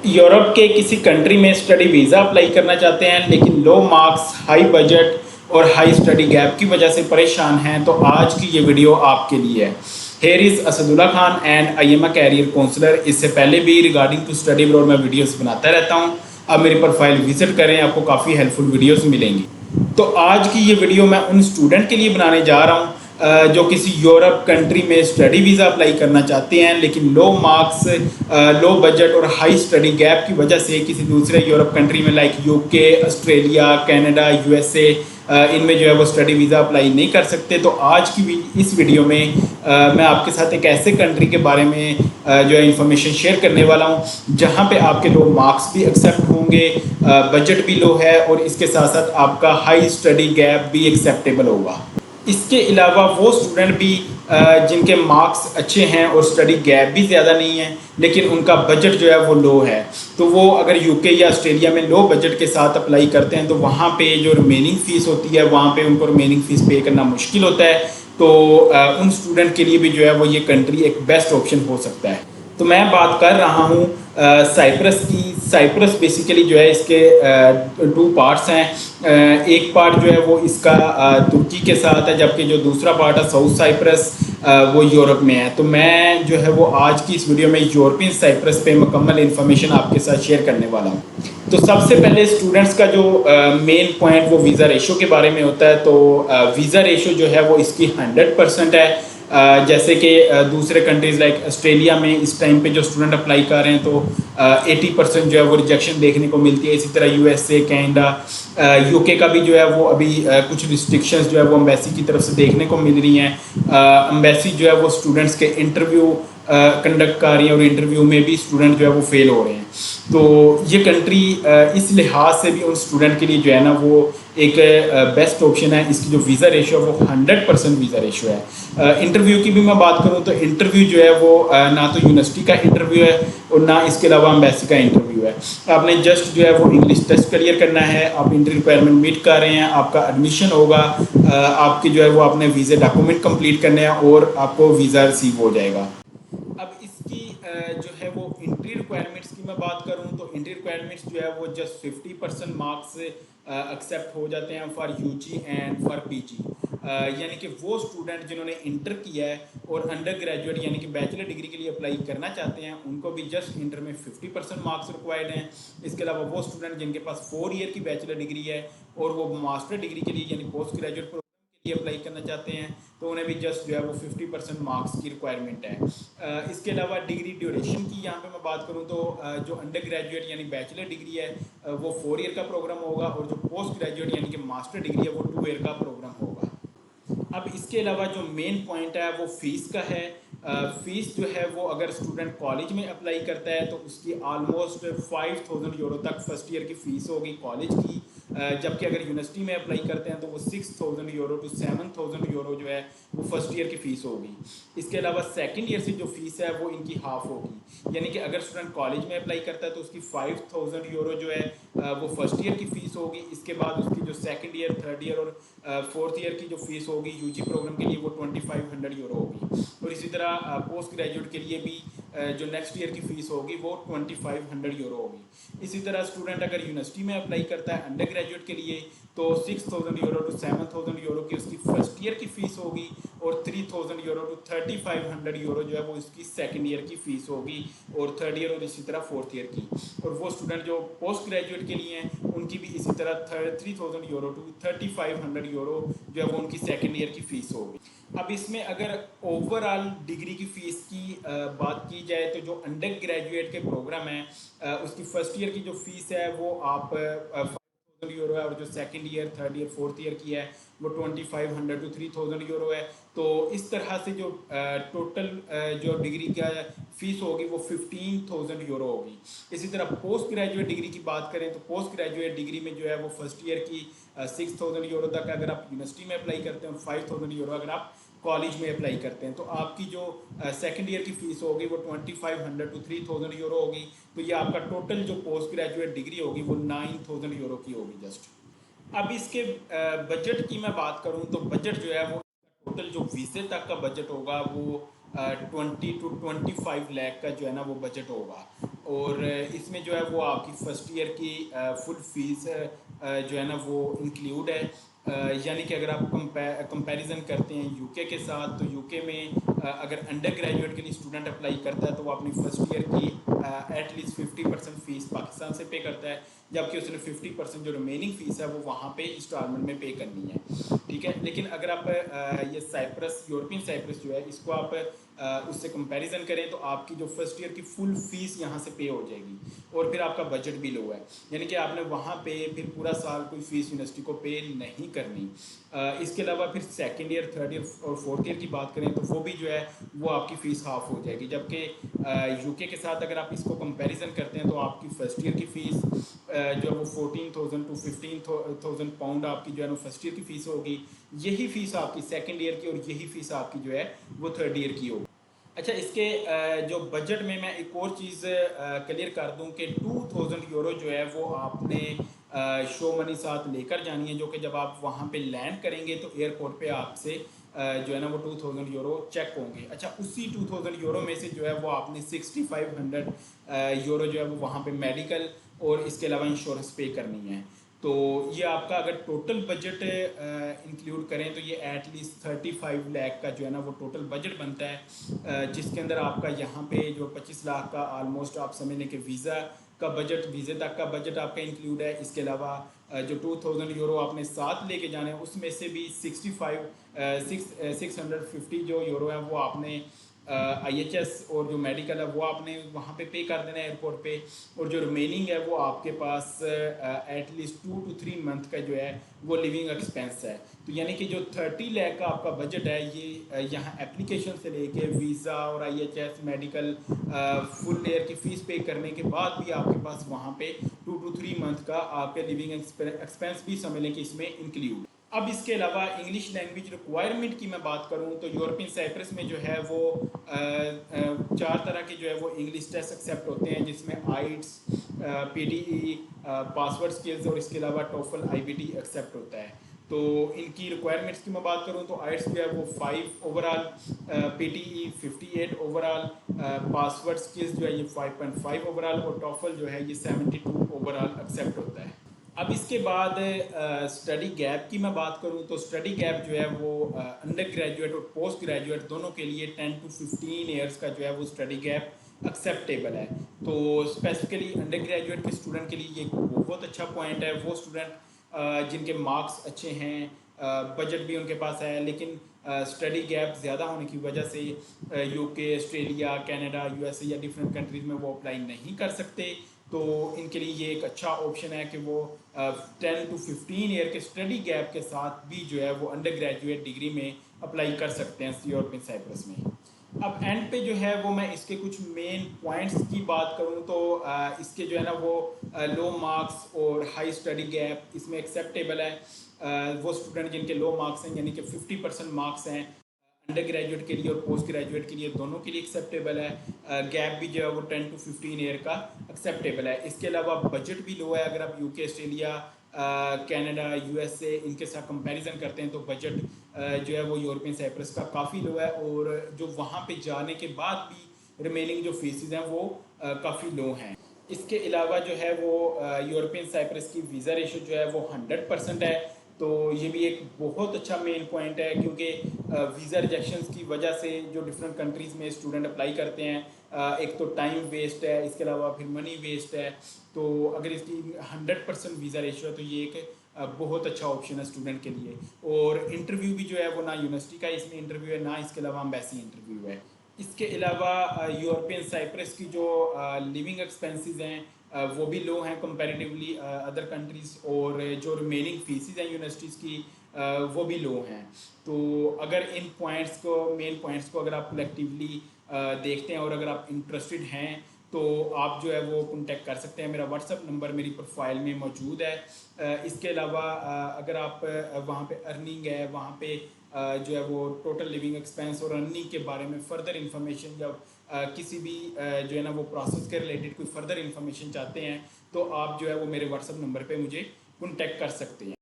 Europe के किसी country में स्टडी वीज़ा अप्लाई करना चाहते हैं लेकिन लो मार्क्स, हाई बजट और हाई स्टडी गैप की वजह से परेशान हैं, तो आज की ये वीडियो आपके लिए है। Here is Asadullah Khan and I am a career counsellor. इससे पहले भी रिगार्डिंग टू स्टडी अब्रॉड मैं वीडियोस बनाता रहता हूँ। आप मेरी प्रोफाइल विजिट करें, आपको काफ़ी हेल्पफुल वीडियोस मिलेंगी। तो आज की ये वीडियो मैं उन स्टूडेंट के लिए बनाने जा रहा हूँ जो किसी यूरोप कंट्री में स्टडी वीज़ा अप्लाई करना चाहते हैं लेकिन लो मार्क्स, लो बजट और हाई स्टडी गैप की वजह से किसी दूसरे यूरोप कंट्री में like UK, Australia, Canada, USA इनमें जो है वो स्टडी वीज़ा अप्लाई नहीं कर सकते। तो आज की इस वीडियो में मैं आपके साथ एक ऐसे कंट्री के बारे में जो है इंफॉर्मेशन शेयर करने वाला हूँ जहाँ पे आपके लो मार्क्स भी एक्सेप्ट होंगे, बजट भी लो है और इसके साथ साथ आपका हाई स्टडी गैप भी एक्सेप्टेबल होगा। इसके अलावा वो स्टूडेंट भी जिनके मार्क्स अच्छे हैं और स्टडी गैप भी ज़्यादा नहीं है लेकिन उनका बजट जो है वो लो है, तो वो अगर यूके या ऑस्ट्रेलिया में लो बजट के साथ अप्लाई करते हैं तो वहाँ पे जो रिमेनिंग फ़ीस होती है वहाँ पे उनको रिमेनिंग फ़ीस पे करना मुश्किल होता है। तो उन स्टूडेंट के लिए भी जो है वो ये कंट्री एक बेस्ट ऑप्शन हो सकता है। तो मैं बात कर रहा हूँ साइप्रस की। साइप्रस बेसिकली जो है इसके टू पार्ट्स हैं। एक पार्ट जो है वो इसका तुर्की के साथ है, जबकि जो दूसरा पार्ट है साउथ साइप्रस वो यूरोप में है। तो मैं जो है वो आज की इस वीडियो में यूरोपियन साइप्रस पे मुकम्मल इन्फॉर्मेशन आपके साथ शेयर करने वाला हूँ। तो सबसे पहले स्टूडेंट्स का जो मेन पॉइंट वो वीज़ा रेशो के बारे में होता है। तो वीज़ा रेशो जो है वो इसकी 100% है। जैसे कि दूसरे कंट्रीज़ लाइक ऑस्ट्रेलिया में इस टाइम पे जो स्टूडेंट अप्लाई कर रहे हैं तो 80% जो है वो रिजेक्शन देखने को मिलती है। इसी तरह यूएसए, कनाडा, यूके का भी जो है वो अभी कुछ रिस्ट्रिक्शंस जो है वो एम्बेसी की तरफ से देखने को मिल रही हैं। एम्बेसी जो है वो स्टूडेंट्स के इंटरव्यू कंडक्ट कर रही है और इंटरव्यू में भी स्टूडेंट जो है वो फेल हो रहे हैं। तो ये कंट्री इस लिहाज से भी उन स्टूडेंट के लिए जो है ना वो एक बेस्ट ऑप्शन है। इसकी जो वीज़ा रेशो है वो 100% वीज़ा रेशो है। इंटरव्यू की भी मैं बात करूँ तो इंटरव्यू जो है वो ना तो यूनिवर्सिटी का इंटरव्यू है और ना इसके अलावा एम्बेसी का इंटरव्यू है। आपने जस्ट जो है वो इंग्लिश टेस्ट क्लियर करना है, आप इंटर रिक्वायरमेंट मीट कर रहे हैं, आपका एडमिशन होगा, आपकी जो है वो आपने वीज़े डॉक्यूमेंट कंप्लीट करने हैं और आपको वीज़ा रिसीव हो जाएगा। अब इसकी जो है वो एंट्री रिक्वायरमेंट्स की मैं बात करूं तो एंट्री रिक्वायरमेंट्स जो है वो जस्ट 50% मार्क्स एक्सेप्ट हो जाते हैं for UG and for PG. यानी कि वो स्टूडेंट जिन्होंने इंटर किया है और अंडर ग्रेजुएट यानी कि बैचलर डिग्री के लिए अप्लाई करना चाहते हैं उनको भी जस्ट इंटर में 50% मार्क्स रिक्वायर्ड हैं। इसके अलावा वो स्टूडेंट जिनके पास 4 ईयर की बैचलर डिग्री है और वो मास्टर डिग्री के लिए यानी पोस्ट ग्रेजुएट ये अप्लाई करना चाहते हैं तो उन्हें भी जस्ट जो है वो 50% मार्क्स की रिक्वायरमेंट है। इसके अलावा डिग्री ड्यूरेशन की यहाँ पे मैं बात करूँ तो जो अंडर ग्रेजुएट यानी बैचलर डिग्री है वो 4 ईयर का प्रोग्राम होगा और जो पोस्ट ग्रेजुएट यानी कि मास्टर डिग्री है वो 2 ईयर का प्रोग्राम होगा। अब इसके अलावा जो मेन पॉइंट है वो फीस का है। फीस जो है वो अगर स्टूडेंट कॉलेज में अप्लाई करता है तो उसकी ऑलमोस्ट 5000 यूरो तक फर्स्ट ईयर की फ़ीस होगी कॉलेज की। जबकि अगर यूनिवर्सिटी में अप्लाई करते हैं तो वो 6000 यूरो टू 7000 यूरो जो है वो फर्स्ट ईयर की फ़ीस होगी। इसके अलावा सेकंड ईयर से जो फीस है वो इनकी हाफ होगी, यानी कि अगर स्टूडेंट कॉलेज में अप्लाई करता है तो उसकी 5000 यूरो जो है वो फर्स्ट ईयर की फ़ीस होगी। इसके बाद उसकी जो सेकंड ईयर, थर्ड ईयर और फोर्थ ईयर की जो फीस होगी यूजी प्रोग्राम के लिए वो 2500 यूरो होगी। और इसी तरह पोस्ट ग्रेजुएट के लिए भी जो नेक्स्ट ईयर की फ़ीस होगी वो 2500 यूरो होगी। इसी तरह स्टूडेंट अगर यूनिवर्सिटी में अप्लाई करता है अंडर ग्रेजुएट के लिए तो 6000 यूरो टू 7000 यूरो की उसकी फर्स्ट ईयर की फ़ीस होगी और 3000 यूरो टू 3500 यूरो जो है वो इसकी सेकंड ईयर की फ़ीस होगी और थर्ड ईयर और इसी तरह फोर्थ ईयर की। और वो स्टूडेंट जो पोस्ट ग्रेजुएट के लिए हैं उनकी भी इसी तरह 3000 यूरो टू 3500 यूरो जो है वो उनकी सेकंड ईयर की फ़ीस होगी। अब इसमें अगर ओवरऑल डिग्री की फ़ीस की बात की जाए तो जो अंडर ग्रेजुएट के प्रोग्राम है उसकी फर्स्ट ईयर की जो फ़ीस है वो आप 5000 यूरो है और जो second year, third year, fourth year की है वो 2500 टू 3000 यूरो है। तो इस तरह से जो टोटल जो डिग्री का फ़ीस होगी वो 15000 यूरो होगी। इसी तरह पोस्ट ग्रेजुएट डिग्री की बात करें तो पोस्ट ग्रेजुएट डिग्री में जो है वो फर्स्ट ईयर की 6000 यूरो तक अगर आप यूनिवर्सिटी में अप्लाई करते हैं और 5000 यूरो अगर आप कॉलेज में अप्लाई करते हैं तो आपकी जो सेकंड ईयर की फ़ीस होगी वो 2500 टू 3000 यूरो होगी। तो ये आपका टोटल जो पोस्ट ग्रेजुएट डिग्री होगी वो 9000 यूरो की होगी जस्ट। अब इसके बजट की मैं बात करूं तो बजट जो है वो टोटल जो वीज़े तक का बजट होगा वो 20 to 25 लाख का जो है ना वो बजट होगा। और इसमें जो है वो आपकी फ़र्स्ट ईयर की फुल फीस जो है ना वो इंक्लूड है। यानी कि अगर आप कंपैरिजन करते हैं यूके के साथ, तो यूके में अगर अंडर ग्रेजुएट के लिए स्टूडेंट अप्लाई करता है तो वो अपनी फ़र्स्ट ईयर की एटलीस्ट 50% फ़ीस पाकिस्तान से पे करता है, जबकि उसने 50% जो रिमेनिंग फ़ीस है वो वहाँ पे इंस्टॉलमेंट में पे करनी है। ठीक है, लेकिन अगर आप ये साइप्रस, यूरोपियन साइप्रस जो है, इसको आप उससे कंपैरिजन करें तो आपकी जो फर्स्ट ईयर की फुल फीस यहाँ से पे हो जाएगी और फिर आपका बजट भी लो है, यानी कि आपने वहाँ पे फिर पूरा साल कोई फीस यूनिवर्सिटी को पे नहीं करनी। इसके अलावा फिर सेकंड ईयर, थर्ड ईयर और फोर्थ ईयर की बात करें तो वो भी जो है वो आपकी फ़ीस हाफ हो जाएगी, जबकि यूके के साथ अगर आप इसको कंपैरिजन करते हैं तो आपकी फ़र्स्ट ईयर की फ़ीस जो है वो 14,000 to 15,000 पाउंड आपकी जो है ना फर्स्ट ईयर की फ़ीस होगी। यही फ़ीस आपकी सेकंड ईयर की और यही फ़ीस आपकी जो है वो थर्ड ईयर की होगी। अच्छा, इसके जो बजट में मैं एक और चीज़ क्लियर कर दूं कि 2,000 यूरो जो है वो आपने शो मनी साथ लेकर जानी है, जो कि जब आप वहाँ पे लैंड करेंगे तो एयरपोर्ट पे आपसे जो है ना वो 2,000 यूरो चेक होंगे। अच्छा, उसी 2,000 यूरो में से जो है वो आपने 6,500 यूरो जो है वो वहाँ पे मेडिकल और इसके अलावा इंश्योरेंस पे करनी है। तो ये आपका अगर टोटल बजट इंक्लूड करें तो ये एटलीस्ट 35 लाख का जो है ना वो टोटल बजट बनता है, जिसके अंदर आपका यहाँ पे जो 25 लाख का ऑलमोस्ट आप समझ लें कि वीज़ा का बजट, वीज़े तक का बजट आपका इंक्लूड है। इसके अलावा जो 2,000 यूरो आपने साथ लेके जाने हैं उसमें से भी 650 जो यूरो है वो आपने IHS और जो मेडिकल है वो आपने वहाँ पे कर देना है एयरपोर्ट पे, और जो रिमेनिंग है वो आपके पास एटलीस्ट 2 to 3 मंथ का जो है वो लिविंग एक्सपेंस है। तो यानी कि जो 30 लाख का आपका बजट है ये यहाँ एप्लीकेशन से लेके वीज़ा और IHS मेडिकल फुल ईयर की फ़ीस पे करने के बाद भी आपके पास वहाँ पे 2 to 3 मंथ का आपके लिविंग एक्सपेंस भी समझ लें कि इसमें इंक्लूड। अब इसके अलावा इंग्लिश लैंग्वेज रिक्वायरमेंट की मैं बात करूं तो यूरोपियन साइप्रस में जो है वो 4 तरह के जो है वो इंग्लिश टेस्ट एक्सेप्ट होते हैं, जिसमें आइट्स, PTE, पासवर्ड स्किल्स और इसके अलावा टोफल IBT एक्सेप्ट होता है। तो इनकी रिक्वायरमेंट्स की मैं बात करूं तो आइट्स जो है वो 5 overall, PTE 58 overall, password skills जो है ये 5.5 ओवरऑल और टोफल जो है ये 72 ओवरऑल एक्सेप्ट होता है। अब इसके बाद स्टडी गैप की मैं बात करूं तो स्टडी गैप जो है वो अंडर ग्रेजुएट और पोस्ट ग्रेजुएट दोनों के लिए 10 to 15 ईयर्स का जो है वो स्टडी गैप एक्सेप्टेबल है। तो स्पेसिफिकली अंडर ग्रेजुएट के स्टूडेंट के लिए ये बहुत अच्छा पॉइंट है। वो स्टूडेंट जिनके मार्क्स अच्छे हैं, बजट भी उनके पास है, लेकिन स्टडी गैप ज़्यादा होने की वजह से UK, ऑस्ट्रेलिया, कनाडा, USA या डिफरेंट कंट्रीज़ में वो अप्लाई नहीं कर सकते। तो इनके लिए ये एक अच्छा ऑप्शन है कि वो 10 to 15 ईयर के स्टडी गैप के साथ भी जो है वो अंडर ग्रेजुएट डिग्री में अप्लाई कर सकते हैं यूरोपियन साइप्रस में। अब एंड पे जो है वो मैं इसके कुछ मेन पॉइंट्स की बात करूं तो इसके जो है ना वो लो मार्क्स और हाई स्टडी गैप इसमें एक्सेप्टेबल है। वो स्टूडेंट जिनके लो मार्क्स हैं, यानी कि 50% मार्क्स हैं अंडर ग्रेजुएट के लिए और पोस्ट ग्रेजुएट के लिए, दोनों के लिए एक्सेप्टेबल है। गैप भी जो है वो 10 to 15 ईयर का एक्सेप्टेबल है। इसके अलावा बजट भी लो है। अगर आप UK, ऑस्ट्रेलिया, कनाडा, USA इनके साथ कंपैरिजन करते हैं तो बजट जो है वो यूरोपियन साइप्रस का काफ़ी लो है, और जो वहाँ पे जाने के बाद भी रिमेनिंग जो फीसिस हैं वो काफ़ी लो हैं। इसके अलावा जो है वो यूरोपियन साइप्रस की वीज़ा रेशो जो है वो 100% है। तो ये भी एक बहुत अच्छा मेन पॉइंट है, क्योंकि वीज़ा रिजेक्शंस की वजह से जो डिफरेंट कंट्रीज़ में स्टूडेंट अप्लाई करते हैं, एक तो टाइम वेस्ट है, इसके अलावा फिर मनी वेस्ट है। तो अगर इसकी 100% वीज़ा रेशियो है तो ये एक बहुत अच्छा ऑप्शन है स्टूडेंट के लिए। और इंटरव्यू भी जो है वो ना यूनिवर्सिटी का इसमें इंटरव्यू है, ना इसके अलावा एम्बेसी इंटरव्यू है। इसके अलावा यूरोपियन साइप्रस की जो लिविंग एक्सपेंसेस हैं वो भी लो हैं कंपैरेटिवली अदर कंट्रीज़, और जो रिमेनिंग फीसिस हैं यूनिवर्सिटीज़ की वो भी लो हैं। तो अगर इन पॉइंट्स को, मेन पॉइंट्स को अगर आप कलेक्टिवली देखते हैं और अगर आप इंटरेस्टेड हैं तो आप जो है वो कॉन्टेक्ट कर सकते हैं। मेरा व्हाट्सअप नंबर मेरी प्रोफाइल में मौजूद है। इसके अलावा अगर आप वहाँ पे अर्निंग है, वहाँ पे जो है वो टोटल लिविंग एक्सपेंस और अर्निंग के बारे में फ़र्दर इन्फॉर्मेशन या किसी भी जो है ना वो प्रोसेस के रिलेटेड कोई फ़र्दर इन्फॉर्मेशन चाहते हैं तो आप जो है वो मेरे व्हाट्सअप नंबर पे मुझे कॉन्टेक्ट कर सकते हैं।